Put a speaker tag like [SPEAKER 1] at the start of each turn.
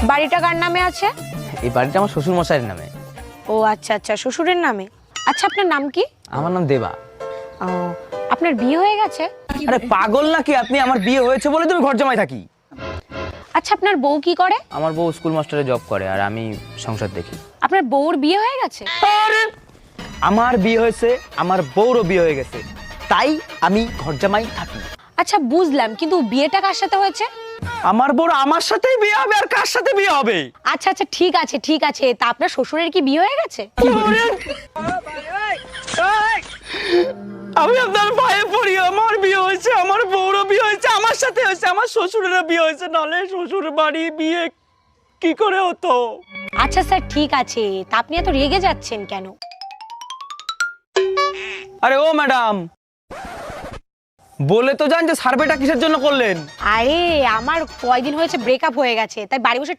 [SPEAKER 1] বাড়িটা কার নামে আছে?
[SPEAKER 2] এই বাড়িটা আমার শ্বশুর মশাইয়ের নামে।
[SPEAKER 1] ও আচ্ছা আচ্ছা, শ্বশুরের নামে। আচ্ছা, আপনার নাম কি?
[SPEAKER 2] আমার নাম দেবা।
[SPEAKER 1] ও, আপনার বিয়ে হয়ে গেছে?
[SPEAKER 2] আরে পাগল নাকি আপনি? আমার বিয়ে হয়েছে বলে তুমি ঘর জামাই থাকি।
[SPEAKER 1] আচ্ছা, আপনার বউ কি করে?
[SPEAKER 2] আমার বউ স্কুল মাস্টারে জব করে আর আমি সংসার দেখি।
[SPEAKER 1] আপনার বউর বিয়ে হয়ে গেছে?
[SPEAKER 2] আরে আমার বিয়ে হয়েছে, আমার বউরও বিয়ে হয়ে গেছে, তাই আমি ঘর জামাই থাকি।
[SPEAKER 1] আচ্ছা বুঝলাম, কিন্তু বিয়েটা কার সাথে হয়েছে?
[SPEAKER 2] আমার বউর আমার সাথেই বিয়ে হবে, আর কার সাথে বিয়ে হবে?
[SPEAKER 1] আচ্ছা আচ্ছা, ঠিক আছে ঠিক আছে, তা আপনার শ্বশুরের কি বিয়ে হয়ে গেছে?
[SPEAKER 2] আমি আপনার পায়ে পড়ি, আমার বিয়ে হয়েছে, আমার বউরও বিয়ে হয়েছে, আমার সাথে হয়েছে, আমার শ্বশুরেরও বিয়ে হয়েছে, নালে শ্বশুর বাড়ি বিয়ে কি করে হতো?
[SPEAKER 1] আচ্ছা স্যার, ঠিক আছে, তা আপনি এত রেগে যাচ্ছেন কেন?
[SPEAKER 2] আরে ও ম্যাডাম, বলে তো যান যে সার্ভেটা কিসের জন্য করলেন?
[SPEAKER 1] আরে আমার কয়দিন হয়েছে ব্রেকআপ হয়ে গেছে, তাই বাড়ি বসে